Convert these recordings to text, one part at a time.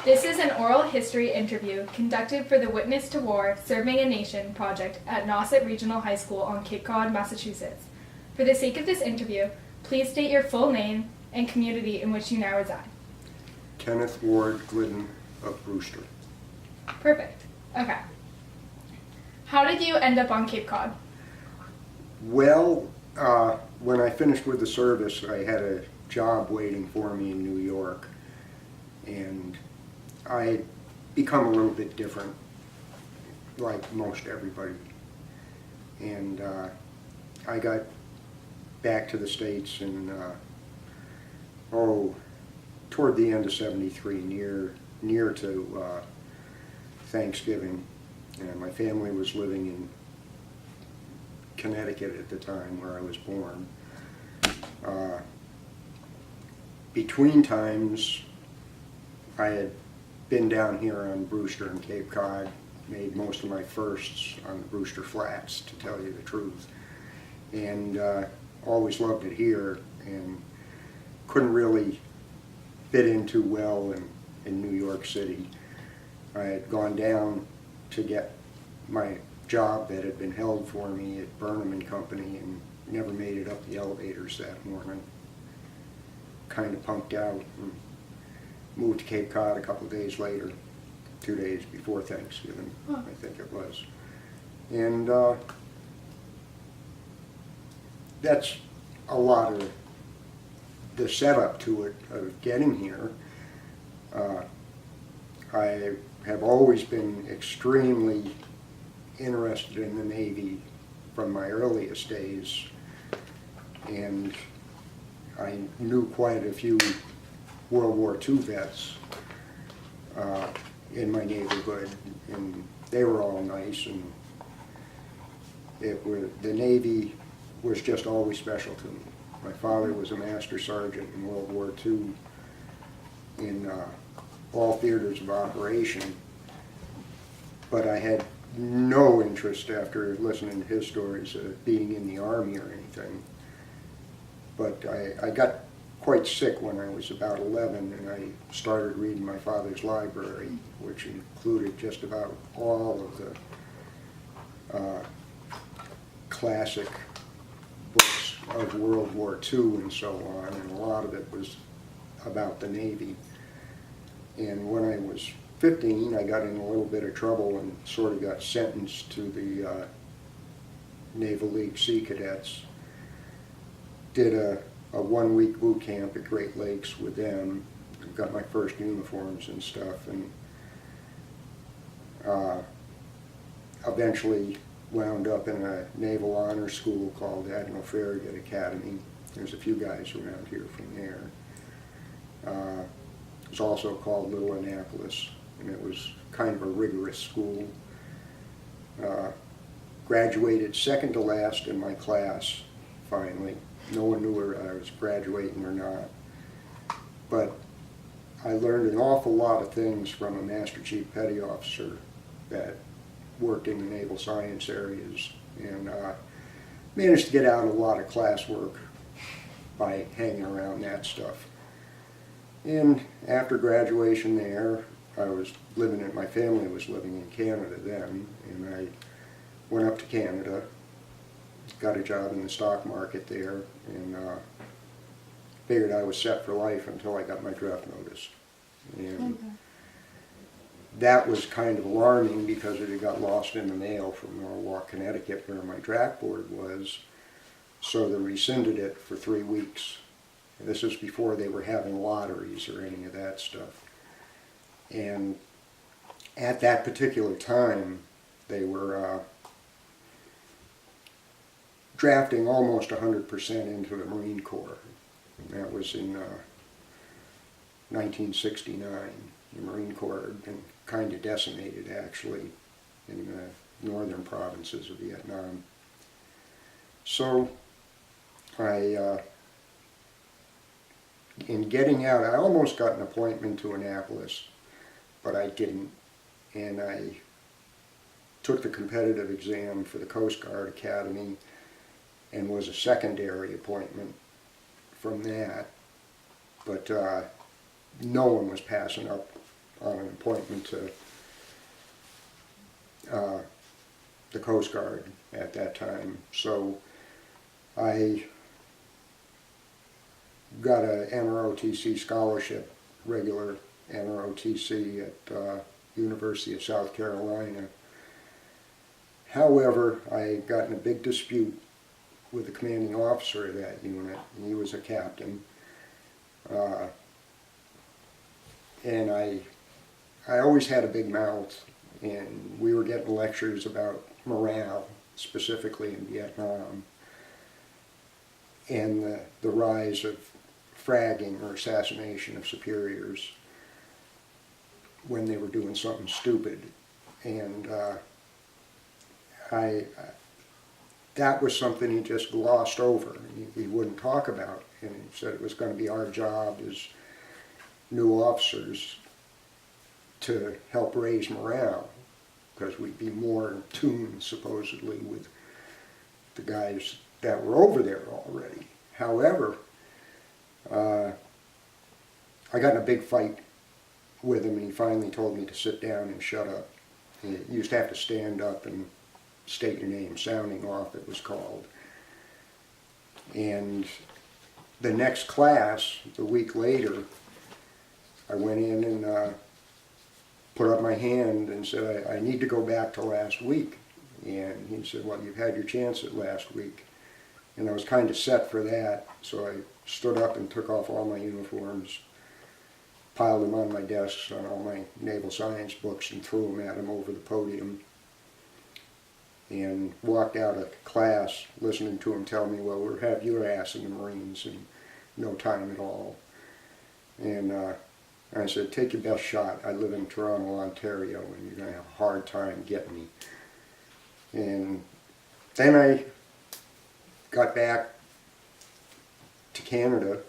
This is an oral history interview conducted for the Witness to War Serving a Nation project at Nauset Regional High School on Cape Cod, Massachusetts. For the sake of this interview, please state your full name and community in which you now reside. Kenneth Ward Glidden of Brewster. Perfect. Okay. How did you end up on Cape Cod? Well, when I finished with the service, I had a job waiting for me in New York, and I'd become a little bit different, like most everybody. And I got back to the States in, toward the end of '73, near to Thanksgiving. And my family was living in Connecticut at the time where I was born. Between times, I had been down here on Brewster and Cape Cod, made most of my firsts on the Brewster Flats, to tell you the truth. And always loved it here, and couldn't really fit in too well in New York City. I had gone down to get my job that had been held for me at Burnham and Company and never made it up the elevators that morning. Kind of punked out and moved to Cape Cod a couple of days later, 2 days before Thanksgiving, I think it was. And that's a lot of the setup to it, of getting here. I have always been extremely interested in the Navy from my earliest days, and I knew quite a few World War II vets in my neighborhood, and they were all nice, and the Navy was just always special to me. My father was a master sergeant in World War II in all theaters of operation, but I had no interest, after listening to his stories, of being in the Army or anything. But I got quite sick when I was about 11, and I started reading my father's library, which included just about all of the classic books of World War II and so on, and a lot of it was about the Navy. And when I was 15, I got in a little bit of trouble and sort of got sentenced to the Naval League Sea Cadets. Did a 1-week boot camp at Great Lakes with them. Got my first uniforms and stuff, and eventually wound up in a naval honor school called Admiral Farragut Academy. There's a few guys around here from there. It was also called Little Annapolis, and it was kind of a rigorous school. Graduated second to last in my class, finally. No one knew whether I was graduating or not. But I learned an awful lot of things from a Master Chief Petty Officer that worked in the naval science areas, and managed to get out a lot of classwork by hanging around that stuff. And after graduation there, my family was living in Canada then, and I went up to Canada, got a job in the stock market there, and figured I was set for life until I got my draft notice. And that was kind of alarming because it had got lost in the mail from Norwalk, Connecticut, where my draft board was, so they rescinded it for 3 weeks. This is before they were having lotteries or any of that stuff. And at that particular time, they were drafting almost 100% into the Marine Corps. And that was in 1969. The Marine Corps had been kind of decimated, actually, in the northern provinces of Vietnam. So in getting out, I almost got an appointment to Annapolis, but I didn't. And I took the competitive exam for the Coast Guard Academy and was a secondary appointment from that. But no one was passing up on an appointment to the Coast Guard at that time. So I got a NROTC scholarship, regular NROTC at University of South Carolina. However, I got in a big dispute with the commanding officer of that unit, and he was a captain. And I always had a big mouth, and we were getting lectures about morale, specifically in Vietnam, and the rise of fragging or assassination of superiors when they were doing something stupid. And that was something he just glossed over. He wouldn't talk about, and he said it was going to be our job as new officers to help raise morale, because we'd be more in tune, supposedly, with the guys that were over there already. However, I got in a big fight with him, and he finally told me to sit down and shut up. You used to have to stand up and state your name, sounding off it was called. And the next class, a week later, I went in and put up my hand and said, I need to go back to last week. And he said, well, you've had your chance at last week. And I was kind of set for that, so I stood up and took off all my uniforms, piled them on my desks on all my naval science books, and threw them at him over the podium, and walked out of class listening to him tell me, well, we'll have your ass in the Marines in no time at all. And I said, take your best shot. I live in Toronto, Ontario, and you're going to have a hard time getting me. And then I got back to Canada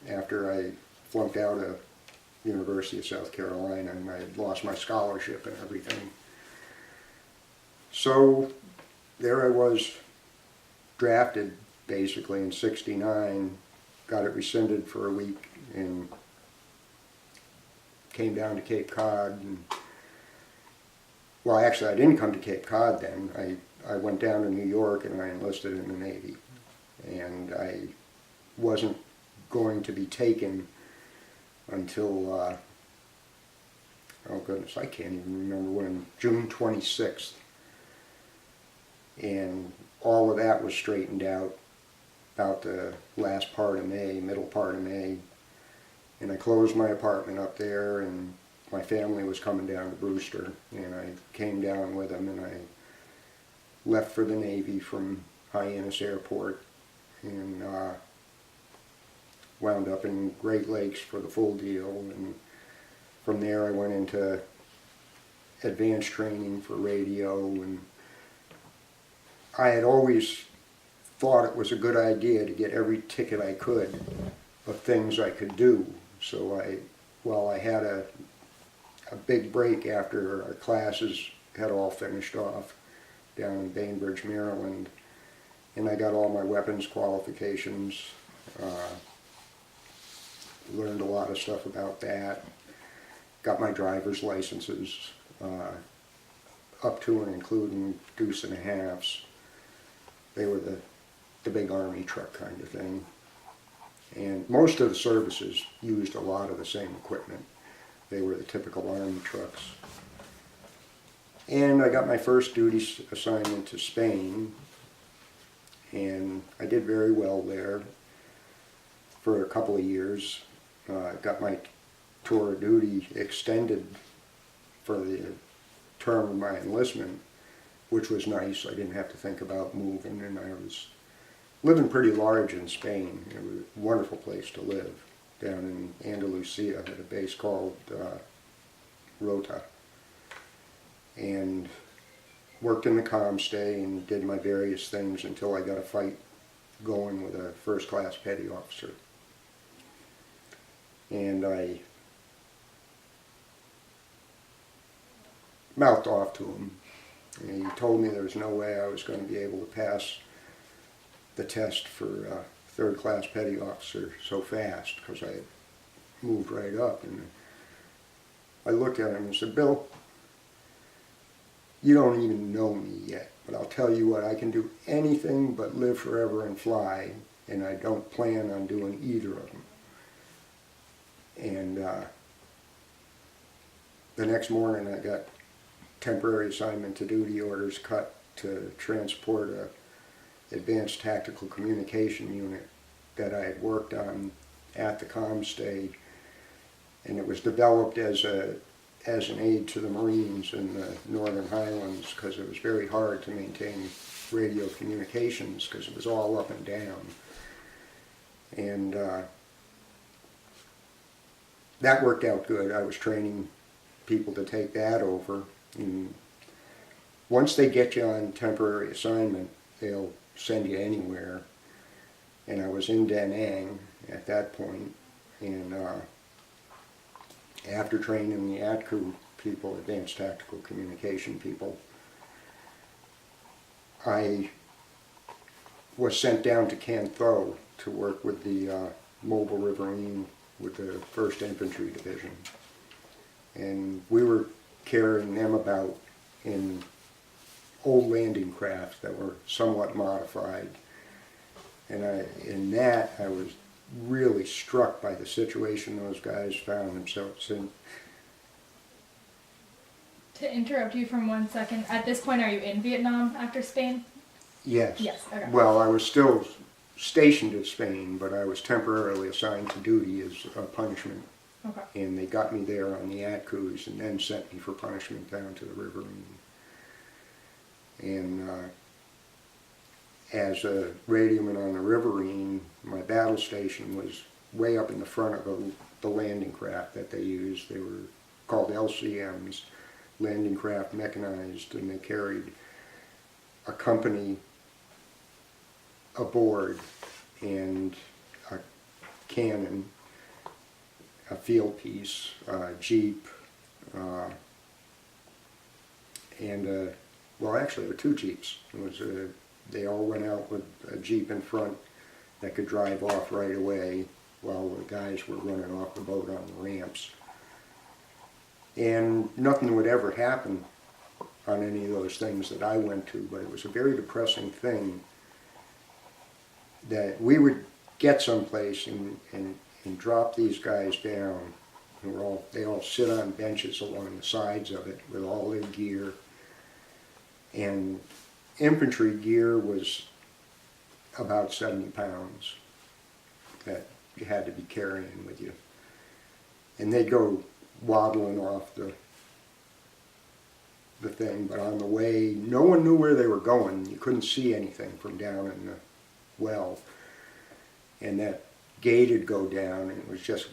after I flunked out of University of South Carolina, and I had lost my scholarship and everything. So there I was, drafted basically in '69, got it rescinded for a week, and came down to Cape Cod. And, well, actually, I didn't come to Cape Cod then. I went down to New York and I enlisted in the Navy. And I wasn't going to be taken until, oh goodness, I can't even remember when, June 26th. And all of that was straightened out about the last part of May, middle part of May. And I closed my apartment up there, and my family was coming down to Brewster, and I came down with them, and I left for the Navy from Hyannis Airport, and wound up in Great Lakes for the full deal. And from there I went into advanced training for radio, and I had always thought it was a good idea to get every ticket I could of things I could do. So while I had a big break after our classes had all finished off down in Bainbridge, Maryland, and I got all my weapons qualifications, learned a lot of stuff about that, got my driver's licenses, up to and including deuce and a halves. They were the big Army truck kind of thing. And most of the services used a lot of the same equipment. They were the typical Army trucks. And I got my first duty assignment to Spain, and I did very well there for a couple of years. Got my tour of duty extended for the term of my enlistment, which was nice. I didn't have to think about moving, and I was living pretty large in Spain. It was a wonderful place to live down in Andalusia at a base called Rota. And worked in the comm stay and did my various things until I got a fight going with a first-class petty officer. And I mouthed off to him. And he told me there was no way I was going to be able to pass the test for third-class petty officer so fast, because I had moved right up. And I looked at him and said, Bill, you don't even know me yet, but I'll tell you what, I can do anything but live forever and fly, and I don't plan on doing either of them. And the next morning I got temporary assignment to duty orders cut to transport a advanced tactical communication unit that I had worked on at the ComStay, and it was developed as an aid to the Marines in the Northern Highlands because it was very hard to maintain radio communications because it was all up and down. And that worked out good. I was training people to take that over. And once they get you on temporary assignment, they'll send you anywhere. And I was in Da Nang at that point, and after training the ATCU people, Advanced Tactical Communication people, I was sent down to Can Tho to work with the Mobile Riverine with the 1st Infantry Division. And we were carrying them about in old landing craft that were somewhat modified. And in that, I was really struck by the situation those guys found themselves in. To interrupt you for 1 second, at this point, are you in Vietnam after Spain? Yes. Yes, okay. Well, I was still stationed in Spain, but I was temporarily assigned to duty as a punishment. Okay. And they got me there on the ATCUs and then sent me for punishment down to the Riverine. And as a radioman on the Riverine, my battle station was way up in the front of the landing craft that they used. They were called LCMs, landing craft mechanized, and they carried a company aboard and a cannon, a field piece, a jeep, and well, actually, there were 2 jeeps. They all went out with a jeep in front that could drive off right away while the guys were running off the boat on the ramps. And nothing would ever happen on any of those things that I went to, but it was a very depressing thing that we would get someplace and drop these guys down. And they all sit on benches along the sides of it with all their gear. And infantry gear was about 70 pounds that you had to be carrying with you. And they'd go waddling off the thing, but on the way, no one knew where they were going. You couldn't see anything from down in the well. And that gate would go down, and it was just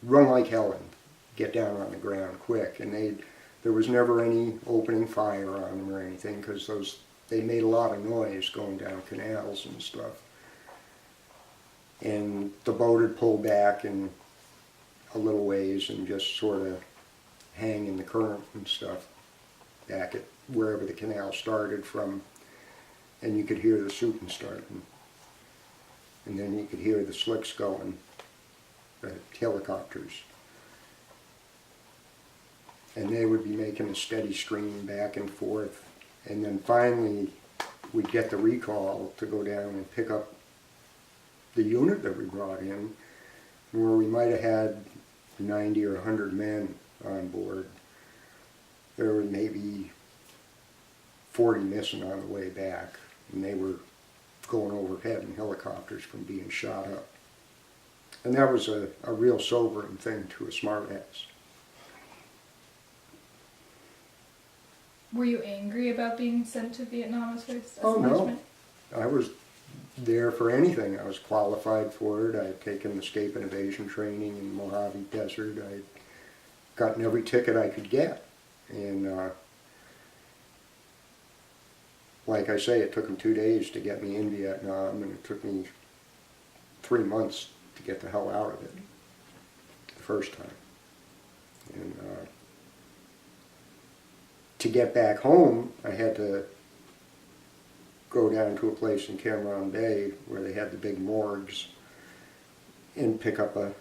run like hell and get down on the ground quick. And there was never any opening fire on them or anything, because they made a lot of noise going down canals and stuff. And the boat would pull back in a little ways and just sort of hang in the current and stuff back at wherever the canal started from, and you could hear the shooting starting. And then you could hear the slicks going, the helicopters. And they would be making a steady stream back and forth. And then finally, we'd get the recall to go down and pick up the unit that we brought in, where we might have had 90 or 100 men on board. There were maybe 40 missing on the way back, and they were going overhead in helicopters from being shot up. And that was a real sobering thing to a smart-ass. Were you angry about being sent to Vietnam as first? Oh, no. I was there for anything. I was qualified for it. I had taken escape and evasion training in the Mojave Desert. I had gotten every ticket I could get. And like I say, it took them 2 days to get me in Vietnam, and it took me 3 months to get the hell out of it the first time. And to get back home, I had to go down to a place in Cam Ranh Bay where they had the big morgues and pick up a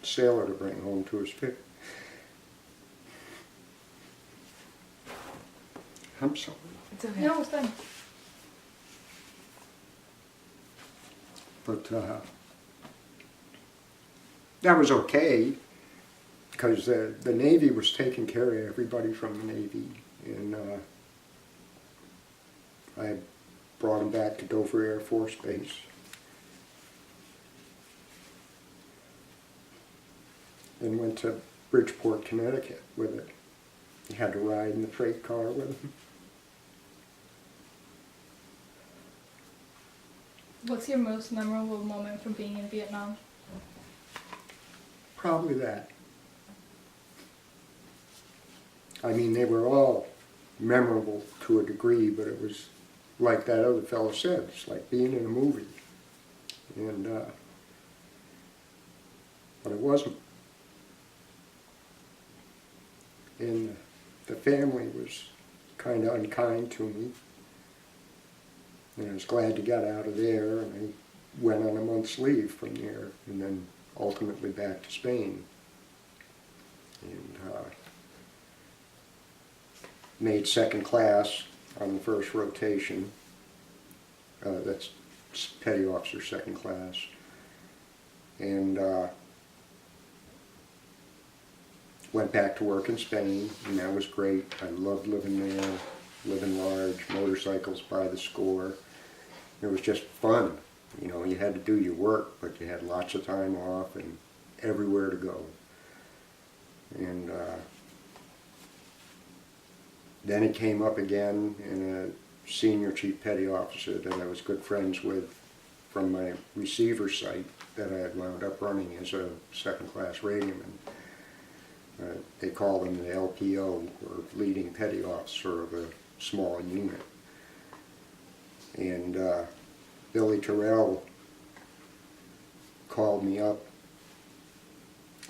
sailor to bring home to his I'm sorry. It's okay. No, it's fine. But that was okay, because the Navy was taking care of everybody from the Navy. And I brought him back to Dover Air Force Base. And went to Bridgeport, Connecticut with it. He had to ride in the freight car with him. What's your most memorable moment from being in Vietnam? Probably that. I mean, they were all memorable to a degree, but it was like that other fellow said, it's like being in a movie. And, but it wasn't. And the family was kind of unkind to me. And I was glad to get out of there, and I went on a month's leave from there, and then ultimately back to Spain. And made second class on the first rotation. That's petty officer second class. And went back to work in Spain, and that was great. I loved living there, living large, motorcycles by the score. It was just fun. You know, you had to do your work, but you had lots of time off and everywhere to go. And then it came up again in a senior chief petty officer that I was good friends with from my receiver site that I had wound up running as a second class radioman. They call him the LPO, or leading petty officer of a small unit. And Billy Terrell called me up.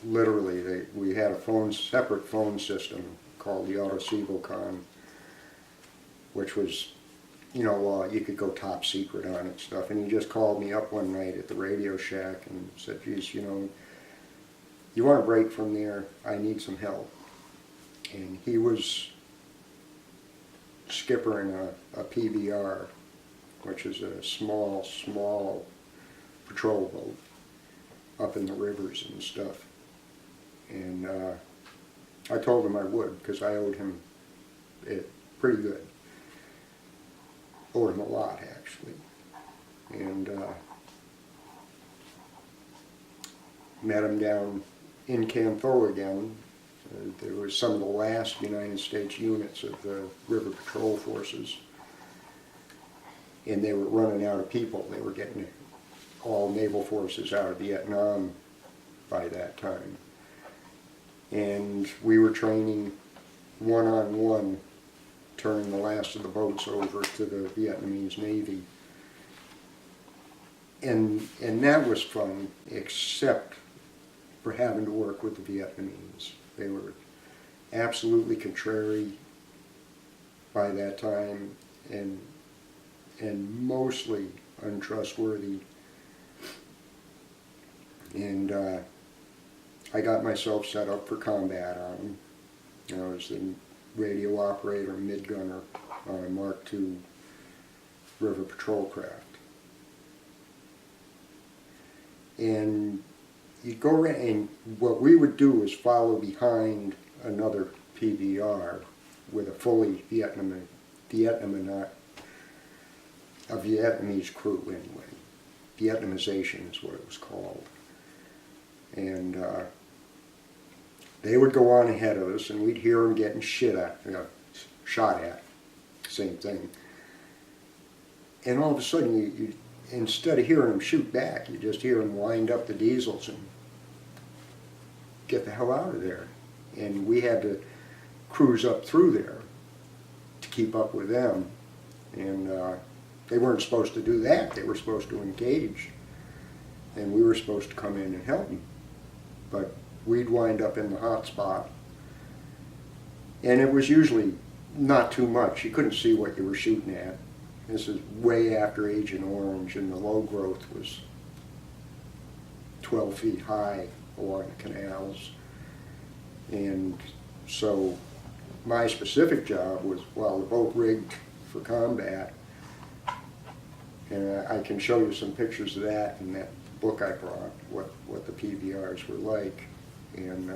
Literally, we had a separate phone system called the AutoSevocon, which was, you know, you could go top secret on it and stuff. And he just called me up one night at the Radio Shack and said, geez, you know, you want a break from there? I need some help. And he was skippering a PBR, which is a small patrol boat up in the rivers and stuff. And I told him I would, because I owed him it pretty good. Owed him a lot, actually. And met him down in Cantho again. There was some of the last United States units of the River Patrol Forces. And they were running out of people. They were getting all naval forces out of Vietnam by that time. And we were training one-on-one, turning the last of the boats over to the Vietnamese Navy. And that was fun, except for having to work with the Vietnamese. They were absolutely contrary by that time, and mostly untrustworthy. And I got myself set up for combat on them. You know, I was the radio operator, mid-gunner on a Mark II river patrol craft. And you'd go around, and what we would do is follow behind another PBR with a fully a Vietnamese crew anyway. Vietnamization is what it was called. And they would go on ahead of us, and we'd hear them getting shot at, same thing. And all of a sudden, you instead of hearing them shoot back, you just hear them wind up the diesels and get the hell out of there. And we had to cruise up through there to keep up with them. And they weren't supposed to do that. They were supposed to engage. And we were supposed to come in and help them. But we'd wind up in the hot spot. And it was usually not too much. You couldn't see what you were shooting at. This is way after Agent Orange, and the low growth was 12 feet high along the canals. And so my specific job was, well, the boat rigged for combat, and I can show you some pictures of that in that book I brought, what the PBRs were like. And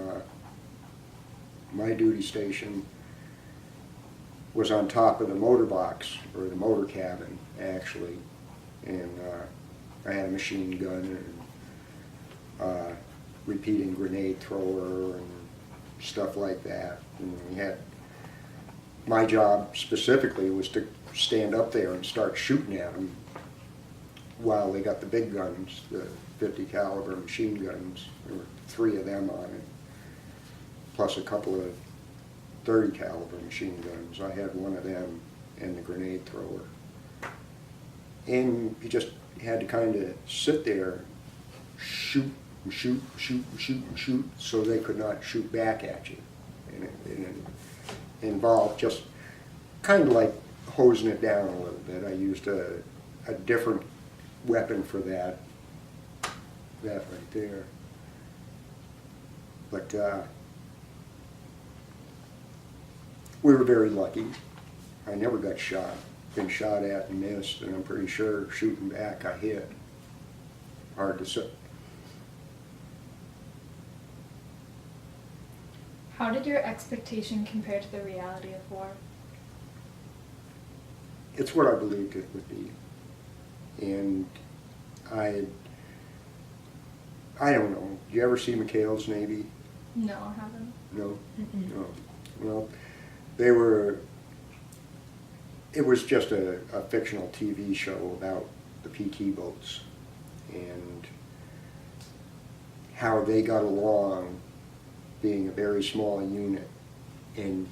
my duty station was on top of the motor box, or the motor cabin, actually. And I had a machine gun and repeating grenade thrower and stuff like that. And we had, my job specifically was to stand up there and start shooting at them while they got the big guns, the 50 caliber machine guns. There were 3 of them on it, plus a couple of 30 caliber machine guns. I had one of them and the grenade thrower. And you just had to kind of sit there, shoot and shoot and shoot and shoot and shoot, so they could not shoot back at you. And it involved just kind of like hosing it down a little bit. I used a different weapon for that right there. But we were very lucky. I never got shot. Been shot at and missed, and I'm pretty sure shooting back I hit. Hard to say. How did your expectation compare to the reality of war? It's what I believed it would be. And I don't know. Did you ever see McHale's Navy? No, I haven't. No? Mm-mm. No. Well, it was just a fictional TV show about the PT boats and how they got along being a very small unit. And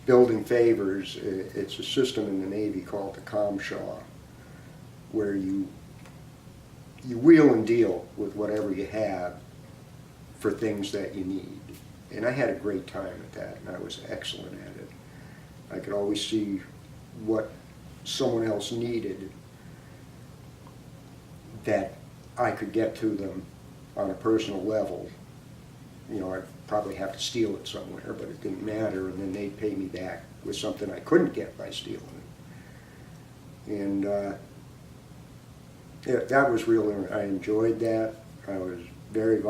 building favors, it's a system in the Navy called the ComShaw, where you wheel and deal with whatever you have for things that you need. And I had a great time at that, and I was excellent at it. I could always see what someone else needed that I could get to them on a personal level. You know, I'd probably have to steal it somewhere, but it didn't matter, and then they'd pay me back with something I couldn't get by stealing it. And yeah, that was really, I enjoyed that. I was very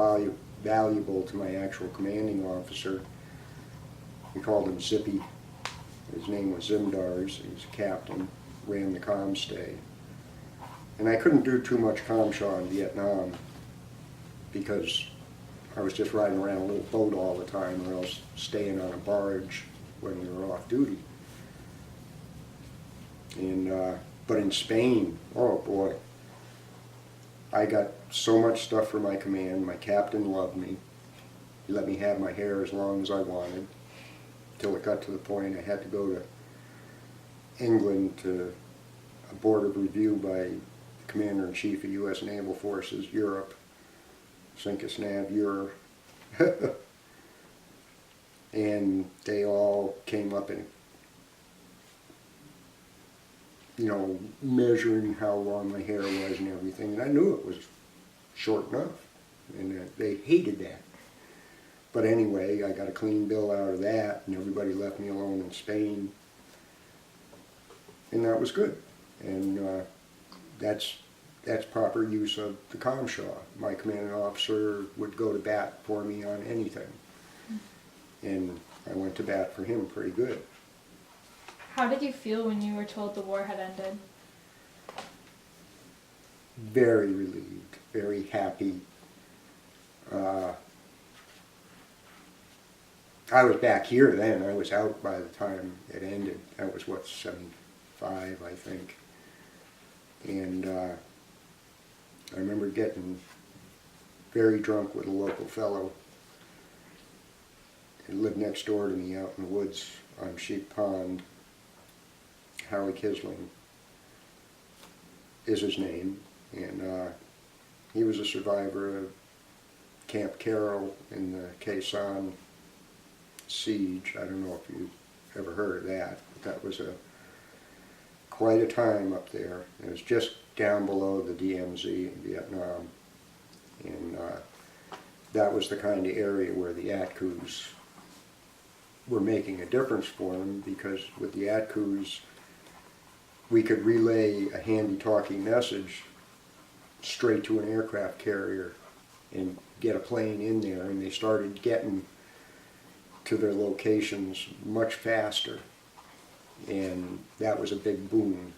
valuable to my actual commanding officer. We called him Zippy. His name was Zimdars. He was a captain, ran the comm stay. And I couldn't do too much ComShaw in Vietnam because I was just riding around a little boat all the time, or else staying on a barge when we were off duty. And but in Spain, oh boy, I got so much stuff for my command. My captain loved me. He let me have my hair as long as I wanted, till it got to the point I had to go to England to a board of review by the Commander-in-Chief of U.S. Naval Forces, Europe, Sincus Nav Europe. And they all came up and, you know, measuring how long my hair was and everything, and I knew it was short enough, and they hated that. But anyway, I got a clean bill out of that, and everybody left me alone in Spain, and that was good. And that's proper use of the ComShaw. My commanding officer would go to bat for me on anything, and I went to bat for him pretty good. How did you feel when you were told the war had ended? Very relieved, very happy. I was back here then. I was out by the time it ended. That was, what, 75, I think. And I remember getting very drunk with a local fellow who lived next door to me out in the woods on Sheep Pond. Howie Kisling is his name, and he was a survivor of Camp Carroll in the Quai San siege. I don't know if you've ever heard of that, but that was quite a time up there. It was just down below the DMZ in Vietnam, and that was the kind of area where the ATCUs were making a difference for them, because with the ATCUs, we could relay a handy-talkie message straight to an aircraft carrier and get a plane in there, and they started getting to their locations much faster, and that was a big boon.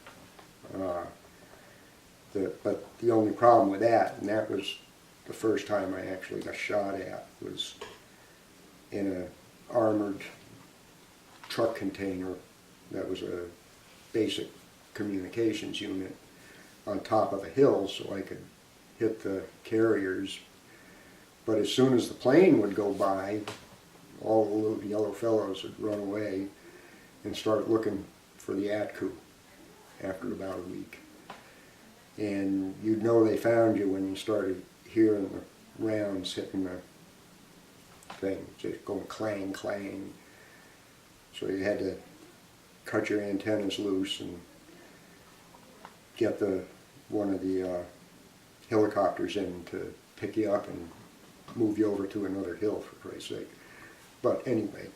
But the only problem with that, and that was the first time I actually got shot at, was in an armored truck container that was a basic communications unit on top of a hill, so I could hit the carriers. But as soon as the plane would go by, all the little yellow fellows would run away and start looking for the ATCU after about a week. And you'd know they found you when you started hearing the rounds hitting the thing, just going clang, clang. So you had to cut your antennas loose and get one of the helicopters in to pick you up and move you over to another hill, for Christ's sake. But anyway,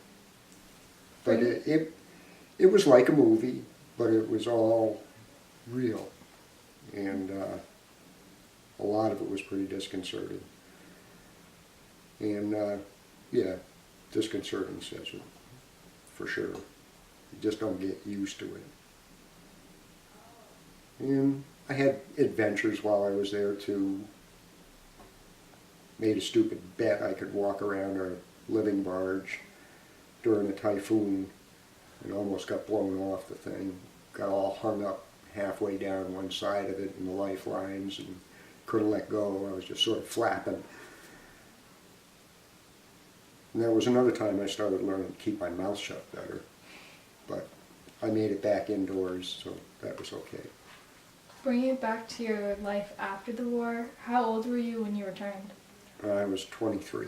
but it was like a movie, but it was all real. And a lot of it was pretty disconcerting. And yeah, disconcerting says it, for sure. You just don't get used to it. And I had adventures while I was there too. Made a stupid bet I could walk around our living barge during a typhoon and almost got blown off the thing. Got all hung up halfway down one side of it in the lifelines and couldn't let go. I was just sort of flapping. And that was another time I started learning to keep my mouth shut better. But I made it back indoors, so that was okay. Bringing it back to your life after the war, how old were you when you returned? I was 23.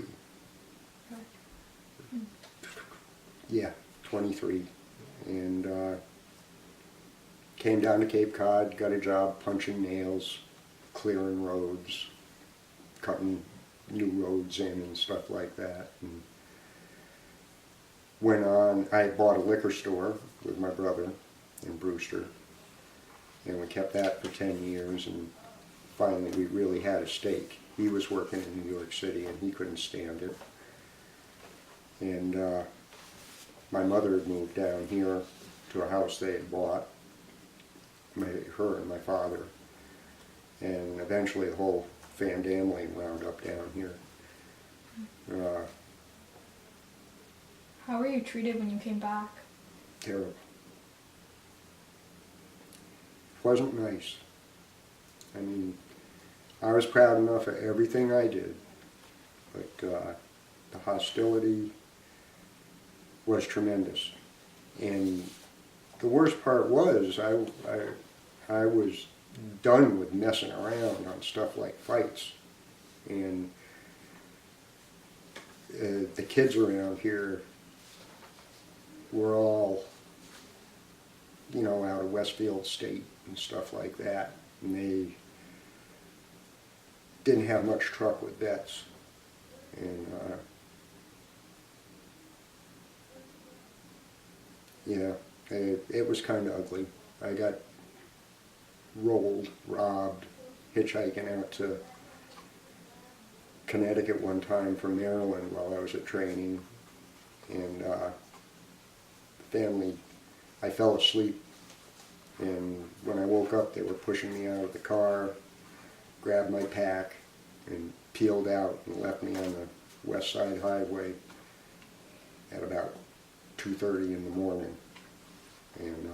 Yeah, 23. And came down to Cape Cod, got a job punching nails, clearing roads, cutting new roads in and stuff like that. And went on, I bought a liquor store with my brother in Brewster, and we kept that for 10 years, and finally we really had a stake. He was working in New York City and he couldn't stand it. And my mother had moved down here to a house they had bought, her and my father, and eventually the whole family wound up down here. How were you treated when you came back? Terrible. Wasn't nice. I mean, I was proud enough of everything I did, but the hostility was tremendous. And the worst part was I was done with messing around on stuff like fights. And the kids around here were all, you know, out of Westfield State and stuff like that. And they didn't have much truck with vets. And yeah, it was kind of ugly. I got robbed, hitchhiking out to Connecticut one time from Maryland while I was at training. And family, I fell asleep, and when I woke up they were pushing me out of the car, grabbed my pack, and peeled out and left me on the West Side Highway at about 2:30 in the morning, and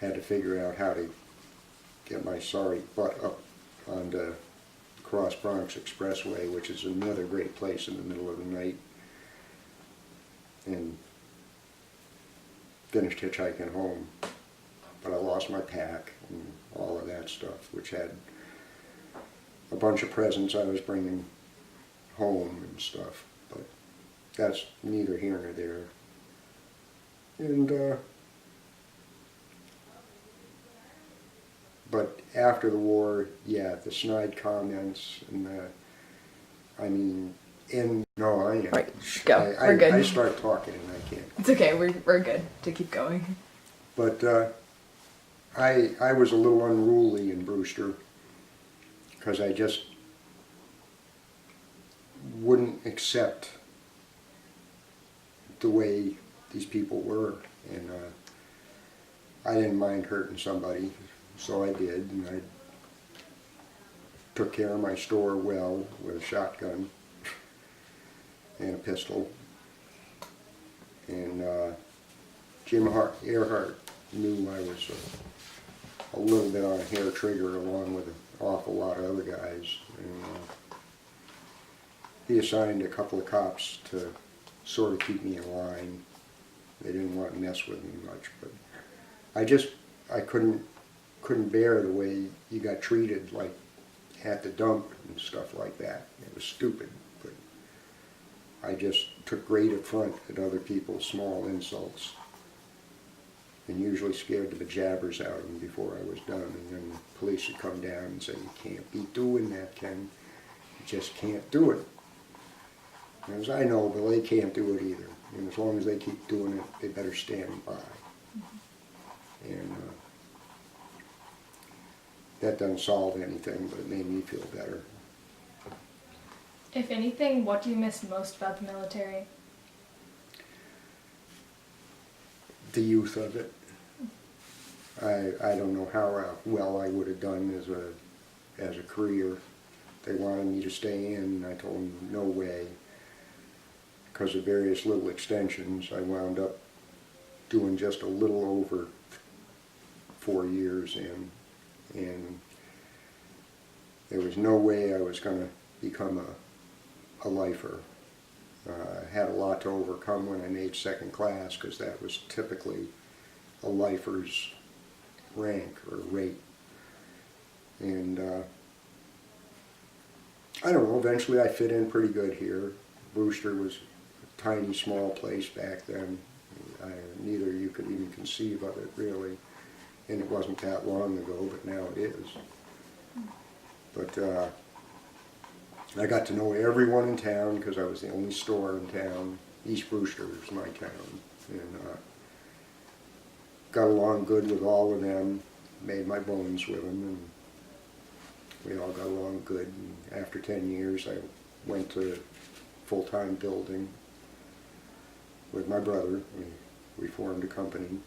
had to figure out how to get my sorry butt up onto Cross Bronx Expressway, which is another great place in the middle of the night, and finished hitchhiking home. But I lost my pack and all of that stuff, which had a bunch of presents I was bringing home and stuff, but that's neither here nor there. And but after the war, yeah, the snide comments and the, I mean, no, I am. Right. Go. I, We're good. I start talking and I can't. It's okay. We're good to keep going. But I was a little unruly in Brewster because I just wouldn't accept the way these people were, and I didn't mind hurting somebody, so I did, and I took care of my store well with a shotgun and a pistol. And Jim Earhart knew I was a little bit on a hair trigger along with an awful lot of other guys. And he assigned a couple of cops to sort of keep me in line. They didn't want to mess with me much, but I couldn't bear the way you got treated, like at the dump and stuff like that. It was stupid, but I just took great affront at other people's small insults and usually scared the bejabbers out of them before I was done. And then the police would come down and say, "You can't be doing that, Ken. You just can't do it." And as I know, but they can't do it either. And as long as they keep doing it, they better stand by. And that doesn't solve anything, but it made me feel better. If anything, what do you miss most about the military? The youth of it. I don't know how well I would have done as a career. They wanted me to stay in, and I told them no way. Because of various little extensions, I wound up doing just a little over 4 years in, and there was no way I was going to become a lifer. I had a lot to overcome when I made second class, because that was typically a lifer's rank or rate. And I don't know, eventually I fit in pretty good here. Brewster was a tiny, small place back then. Neither you could even conceive of it, really. And it wasn't that long ago, but now it is. But I got to know everyone in town because I was the only store in town. East Brewster was my town. And got along good with all of them, made my bones with them, and we all got along good. And after 10 years, I went to full-time building with my brother. We formed a company.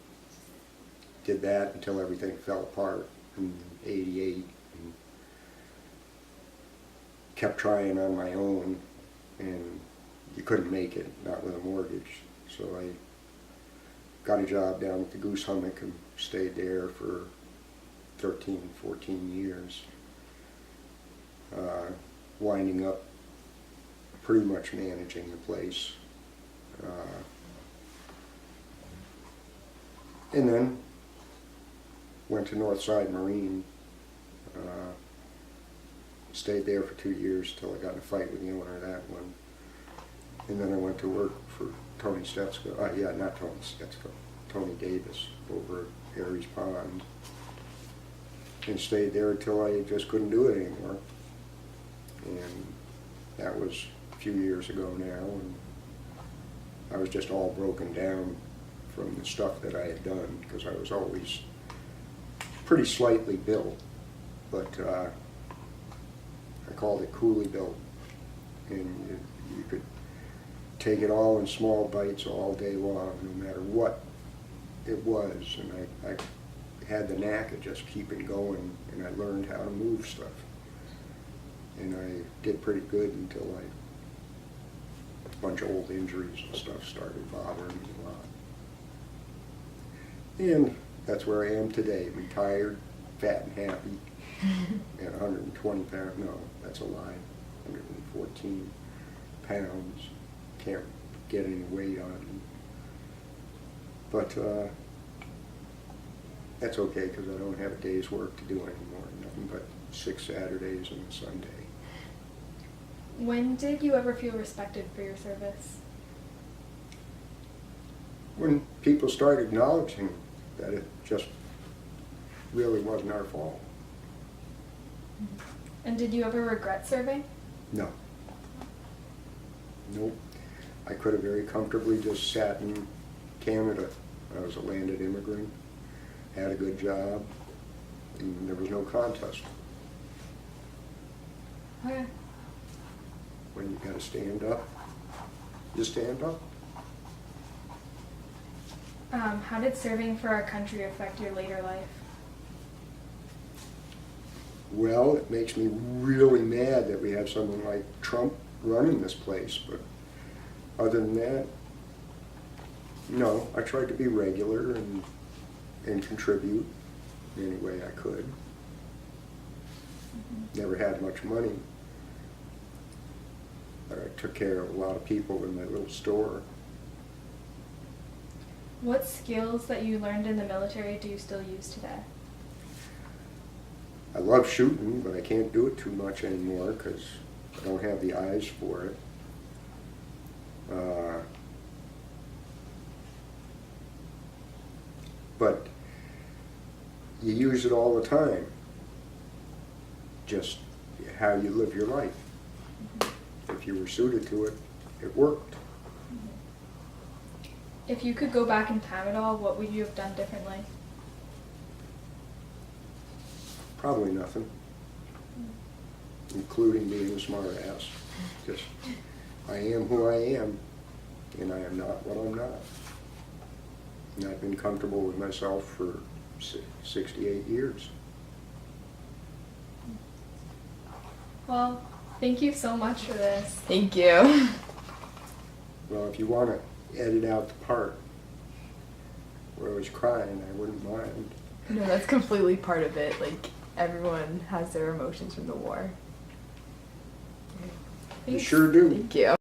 Did that until everything fell apart in '88. And kept trying on my own, and you couldn't make it, not with a mortgage. So I got a job down at the Goose Hummock and stayed there for 13, 14 years. Winding up pretty much managing the place. And then went to Northside Marine. Stayed there for 2 years till I got in a fight with the owner of that one. And then I went to work for Tony Stetsko, not Tony Stetsko, Tony Davis over at Harry's Pond. And stayed there until I just couldn't do it anymore. And that was a few years ago now, and I was just all broken down from the stuff that I had done, because I was always pretty slightly built, but I called it coolie built, and you could take it all in small bites all day long, no matter what it was, and I had the knack of just keeping going, and I learned how to move stuff, and I did pretty good until a bunch of old injuries and stuff started bothering me a lot. And that's where I am today, retired, fat and happy, and 120 pounds, no, that's a lie, 114 pounds, can't get any weight on me. But that's okay, because I don't have a day's work to do anymore, nothing but 6 Saturdays and a Sunday. When did you ever feel respected for your service? When people started acknowledging that it just really wasn't our fault. And did you ever regret serving? No. Nope. I could have very comfortably just sat in Canada. I was a landed immigrant, had a good job, and there was no contest. Okay. When you gotta stand up, you stand up. How did serving for our country affect your later life? Well, it makes me really mad that we have someone like Trump running this place, but other than that, no, I tried to be regular and contribute any way I could. Never had much money, but I took care of a lot of people in my little store. What skills that you learned in the military do you still use today? I love shooting, but I can't do it too much anymore because I don't have the eyes for it. But you use it all the time. Just how you live your life. If you were suited to it, it worked. If you could go back in time at all, what would you have done differently? Probably nothing, including being a smart ass. Just, I am who I am, and I am not what I'm not. And I've been comfortable with myself for 68 years. Well, thank you so much for this. Thank you. Well, if you want to edit out the part where I was crying, I wouldn't mind. No, that's completely part of it. Like, everyone has their emotions from the war. You sure do. Thank you.